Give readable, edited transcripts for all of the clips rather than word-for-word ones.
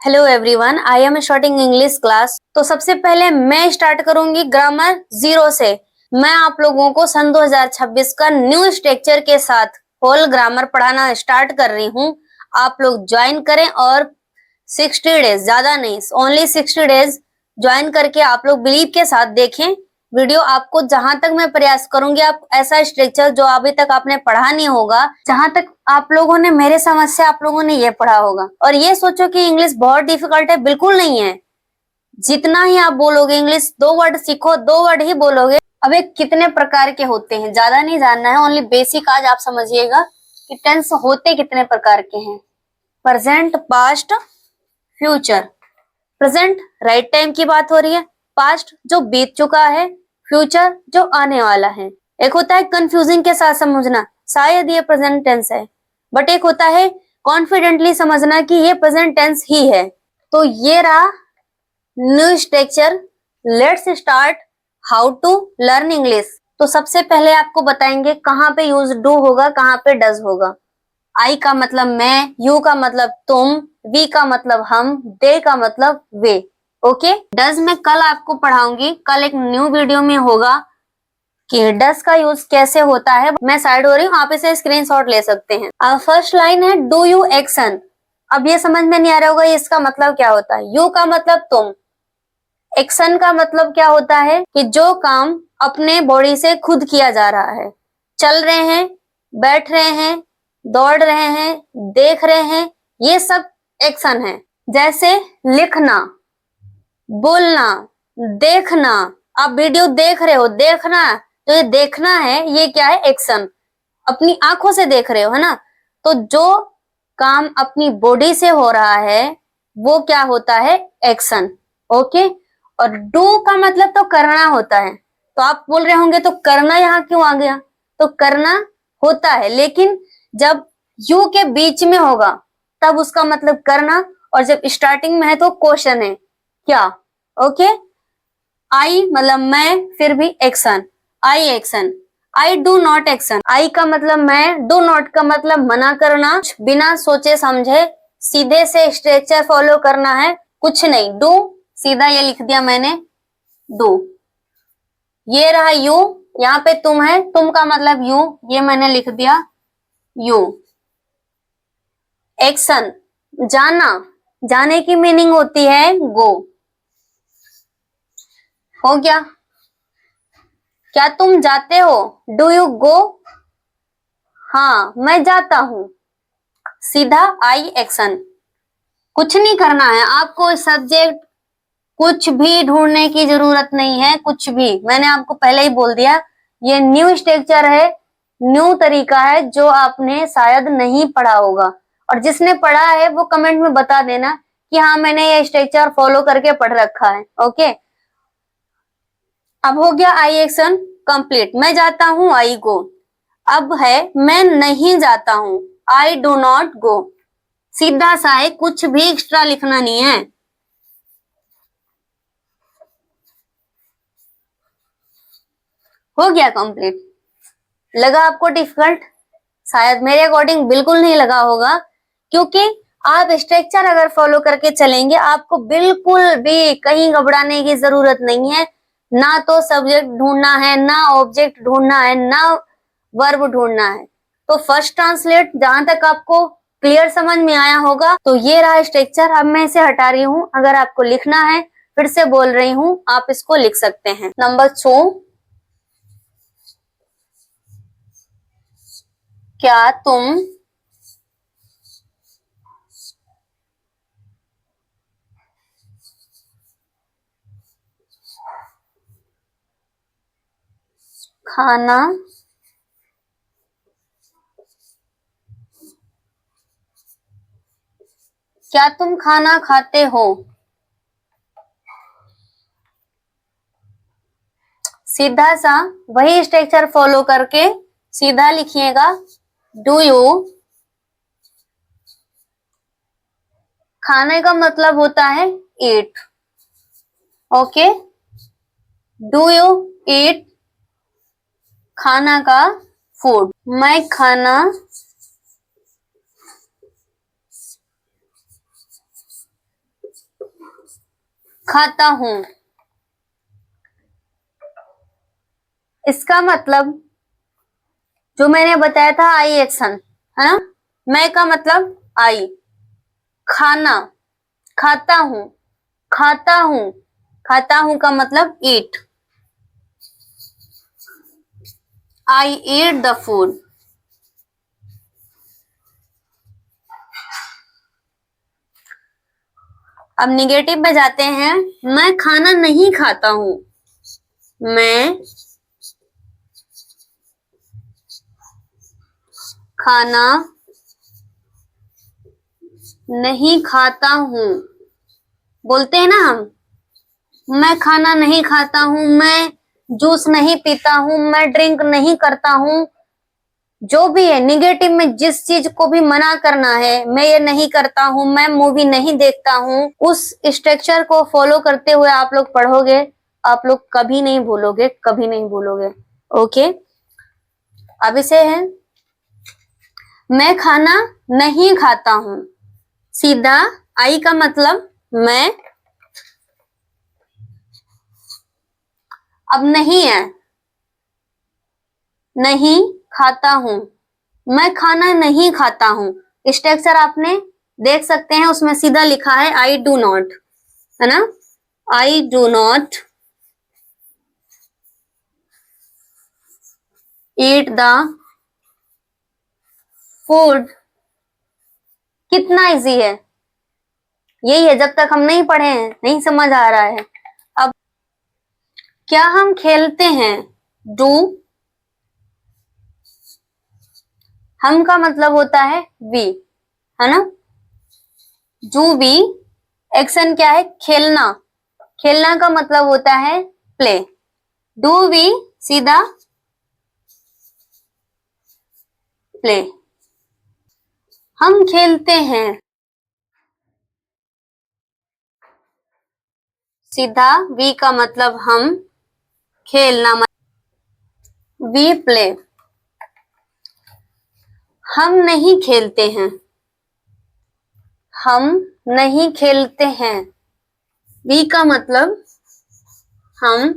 Hello everyone, I am starting English class. तो सबसे पहले मैं स्टार्ट करूंगी ग्रामर जीरो से। मैं आप लोगों को सन 2026 का न्यू स्ट्रक्चर के साथ होल ग्रामर पढ़ाना स्टार्ट कर रही हूँ। आप लोग ज्वाइन करें और 60 डेज, ज्यादा नहीं, ओनली 60 डेज ज्वाइन करके आप लोग बिलीव के साथ देखें वीडियो। आपको जहां तक मैं प्रयास करूंगी आप ऐसा स्ट्रक्चर जो अभी तक आपने पढ़ा नहीं होगा, जहां तक आप लोगों ने मेरे समझ से आप लोगों ने ये पढ़ा होगा। और ये सोचो कि इंग्लिश बहुत डिफिकल्ट है, बिल्कुल नहीं है। जितना ही आप बोलोगे इंग्लिश, 2 वर्ड सीखो, 2 वर्ड ही बोलोगे। अब ये कितने प्रकार के होते हैं ज्यादा नहीं जानना है, ओनली बेसिक आज आप समझिएगा कि टेंस होते कितने प्रकार के हैं। Present, past, future. Present right time की बात हो रही है, पास्ट जो बीत चुका है, फ्यूचर जो आने वाला है। एक होता है कंफ्यूजिंग के साथ समझना, शायद ये प्रेजेंट टेंस है, बट एक होता है कॉन्फिडेंटली समझना कि ये प्रेजेंट टेंस ही है। तो ये रहा new structure. Let's start how to learn English. तो सबसे पहले आपको बताएंगे कहाँ पे यूज डू होगा, कहाँ पे डज होगा। आई का मतलब मैं, यू का मतलब तुम, वी का मतलब हम, दे का मतलब वे। ओके, डज में कल आपको पढ़ाऊंगी, कल एक न्यू वीडियो में होगा कि डज का यूज कैसे होता है। मैं साइड हो रही हूँ, आप इसे स्क्रीनशॉट ले सकते हैं। अब फर्स्ट लाइन है डू यू एक्शन। अब ये समझ में नहीं आ रहा होगा इसका मतलब क्या होता है। यू का मतलब तुम, एक्शन का मतलब क्या होता है कि जो काम अपने बॉडी से खुद किया जा रहा है। चल रहे हैं, बैठ रहे हैं, दौड़ रहे हैं, देख रहे हैं, ये सब एक्शन है। जैसे लिखना, बोलना, देखना। आप वीडियो देख रहे हो, देखना, तो ये देखना है, ये क्या है, एक्शन। अपनी आंखों से देख रहे हो, है ना। तो जो काम अपनी बॉडी से हो रहा है वो क्या होता है, एक्शन। ओके, और डू का मतलब तो करना होता है। तो आप बोल रहे होंगे तो करना यहाँ क्यों आ गया। तो करना होता है, लेकिन जब यू के बीच में होगा तब उसका मतलब करना, और जब स्टार्टिंग में है तो क्वेश्चन है क्या। ओके, आई मतलब मैं, फिर भी action, I action. I do not action. I का मतलब मैं, डू नॉट का मतलब मना करना, बिना सोचे समझे सीधे से स्ट्रक्चर फॉलो करना है, कुछ नहीं। डू सीधा ये लिख दिया मैंने, डू। ये रहा यू, यहाँ पे तुम है, तुम का मतलब यू, ये मैंने लिख दिया यू। एक्शन जाना, जाने की मीनिंग होती है गो। हो गया। क्या तुम जाते हो, डू यू गो। हाँ मैं जाता हूं, सीधा आई एक्शन। कुछ नहीं करना है आपको, सब्जेक्ट कुछ भी ढूंढने की जरूरत नहीं है, कुछ भी। मैंने आपको पहले ही बोल दिया ये न्यू स्ट्रक्चर है, न्यू तरीका है जो आपने शायद नहीं पढ़ा होगा। और जिसने पढ़ा है वो कमेंट में बता देना कि हाँ मैंने ये स्ट्रक्चर फॉलो करके पढ़ रखा है। ओके, अब हो गया आई एक्शन कंप्लीट। मैं जाता हूं, आई गो। अब है मैं नहीं जाता हूं, आई डू नॉट गो। सीधा सा है, कुछ भी एक्स्ट्रा लिखना नहीं है। हो गया कंप्लीट। लगा आपको डिफिकल्ट? शायद मेरे अकॉर्डिंग बिल्कुल नहीं लगा होगा, क्योंकि आप स्ट्रक्चर अगर फॉलो करके चलेंगे आपको बिल्कुल भी कहीं घबराने की जरूरत नहीं है। ना तो सब्जेक्ट ढूंढना है, ना ऑब्जेक्ट ढूंढना है, ना वर्ब ढूंढना है। तो फर्स्ट ट्रांसलेट जहां तक आपको क्लियर समझ में आया होगा। तो ये रहा स्ट्रक्चर। अब मैं इसे हटा रही हूँ, अगर आपको लिखना है फिर से बोल रही हूँ, आप इसको लिख सकते हैं। नंबर 2, क्या तुम खाना क्या तुम खाना खाते हो। सीधा सा वही स्ट्रक्चर फॉलो करके सीधा लिखिएगा, डू यू। खाने का मतलब होता है ईट। ओके, डू यू ईट, खाना का फूड। मैं खाना खाता हूं। इसका मतलब जो मैंने बताया था आई एक्शन, है ना। मैं का मतलब आई, खाना, खाता हूं, खाता हूं, खाता हूं का मतलब ईट, आई ईट द फूड। अब निगेटिव में जाते हैं, मैं खाना नहीं खाता हूं। मैं खाना नहीं खाता हूं। बोलते हैं ना हम, मैं खाना नहीं खाता हूं, मैं जूस नहीं पीता हूं, मैं ड्रिंक नहीं करता हूं। जो भी है निगेटिव में, जिस चीज को भी मना करना है, मैं ये नहीं करता हूं, मैं मूवी नहीं देखता हूं, उस स्ट्रक्चर को फॉलो करते हुए आप लोग पढ़ोगे, आप लोग कभी नहीं भूलोगे, कभी नहीं भूलोगे। ओके, अब इसे है, मैं खाना नहीं खाता हूं। सीधा आई का मतलब मैं, अब नहीं है, नहीं खाता हूं, मैं खाना नहीं खाता हूं। स्ट्रक्चर आपने देख सकते हैं, उसमें सीधा लिखा है आई डू नॉट, है ना। आई do not eat the food. कितना इजी है, यही है, जब तक हम नहीं पढ़े हैं नहीं समझ आ रहा है। अब क्या हम खेलते हैं, डू, हम का मतलब होता है वी, है ना। डू वी, एक्शन क्या है, खेलना, खेलना का मतलब होता है प्ले। डू वी, सीधा प्ले, हम खेलते हैं, सीधा वी का मतलब हम, खेलना मतलब वी प्ले। हम नहीं खेलते हैं, हम नहीं खेलते हैं। वी का मतलब हम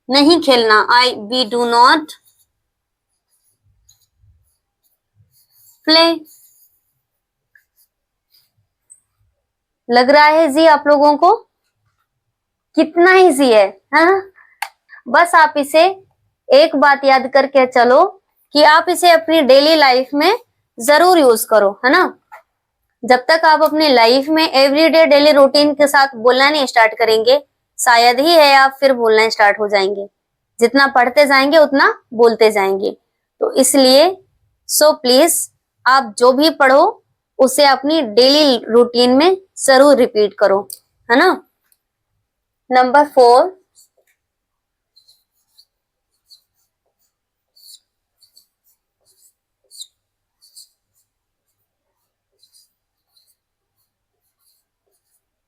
नहीं खेलना, आई वी डू नॉट प्ले। लग रहा है जी आप लोगों को, कितना इजी है, हाँ? बस आप इसे एक बात याद करके चलो कि आप इसे अपनी डेली लाइफ में जरूर यूज करो, है ना। जब तक आप अपनी लाइफ में एवरीडे डेली रूटीन के साथ बोलना नहीं स्टार्ट करेंगे, शायद ही है आप फिर बोलना स्टार्ट हो जाएंगे। जितना पढ़ते जाएंगे उतना बोलते जाएंगे। तो इसलिए सो प्लीज आप जो भी पढ़ो उसे अपनी डेली रूटीन में जरूर रिपीट करो, है ना। नंबर 4,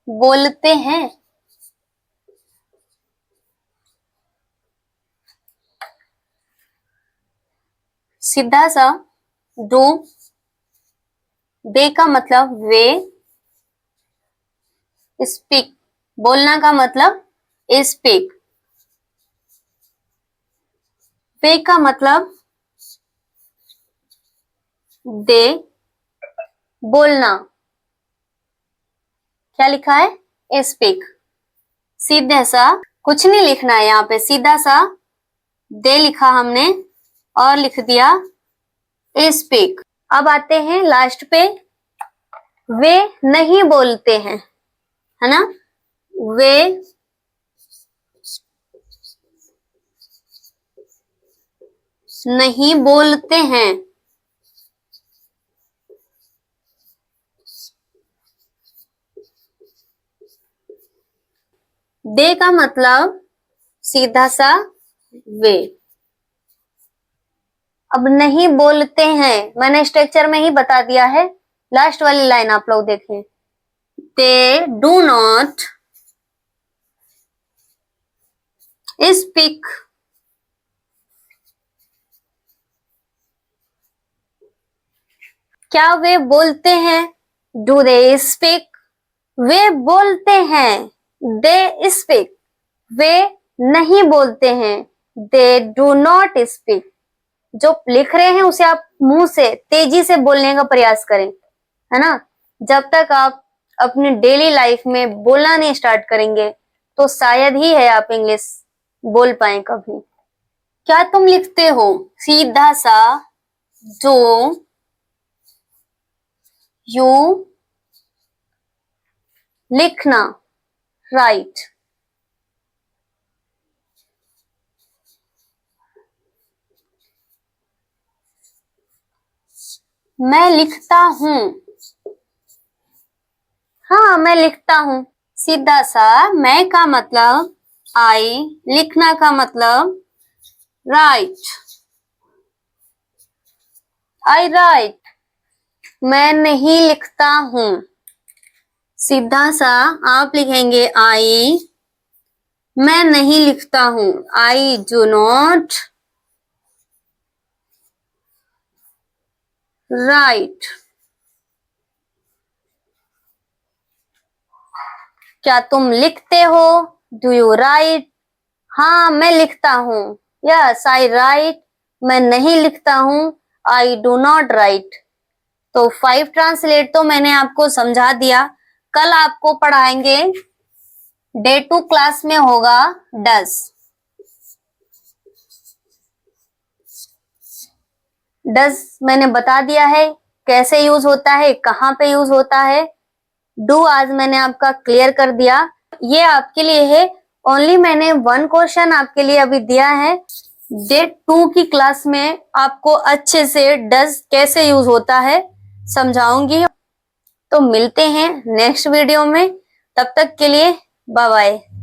बोलते हैं। सीधा सा डू, दे का मतलब वे, स्पीक, बोलना का मतलब स्पीक, वे का मतलब दे, बोलना, क्या लिखा है, स्पीक। सीधे सा कुछ नहीं लिखना है यहाँ पे, सीधा सा दे लिखा हमने और लिख दिया स्पीक। अब आते हैं लास्ट पे, वे नहीं बोलते हैं, है ना। वे नहीं बोलते हैं। दे का मतलब सीधा सा वे। अब नहीं बोलते हैं, मैंने स्ट्रक्चर में ही बता दिया है, लास्ट वाली लाइन आप लोग देखें, दे डू नॉट स्पीक। क्या वे बोलते हैं, डू दे स्पीक। वे बोलते हैं, दे स्पीक, वे नहीं बोलते हैं। दे डू नॉट स्पीक, जो लिख रहे हैं उसे आप मुंह से तेजी से बोलने का प्रयास करें, है ना। जब तक आप अपनी डेली लाइफ में बोलना नहीं स्टार्ट करेंगे तो शायद ही है आप इंग्लिश बोल पाए कभी। क्या तुम लिखते हो? सीधा सा जो यू लिखना, राइट। मैं लिखता हूं, हाँ मैं लिखता हूं। सीधा सा मैं का मतलब आई, लिखना का मतलब राइट, आई राइट। मैं नहीं लिखता हूं, सीधा सा आप लिखेंगे आई, मैं नहीं लिखता हूं, आई डू नॉट राइट। क्या तुम लिखते हो? Do you right? हाँ मैं लिखता हूं, यस आई राइट। मैं नहीं लिखता हूं, आई डू नॉट राइट। तो 5 ट्रांसलेट तो मैंने आपको समझा दिया। कल आपको पढ़ाएंगे डे 2 क्लास में होगा डस। डस मैंने बता दिया है कैसे यूज होता है, कहाँ पे यूज होता है। डू आज मैंने आपका क्लियर कर दिया। ये आपके लिए है, ओनली मैंने 1 क्वेश्चन आपके लिए अभी दिया है। डे 2 की क्लास में आपको अच्छे से डस कैसे यूज होता है समझाऊंगी। तो मिलते हैं नेक्स्ट वीडियो में, तब तक के लिए बाय बाय।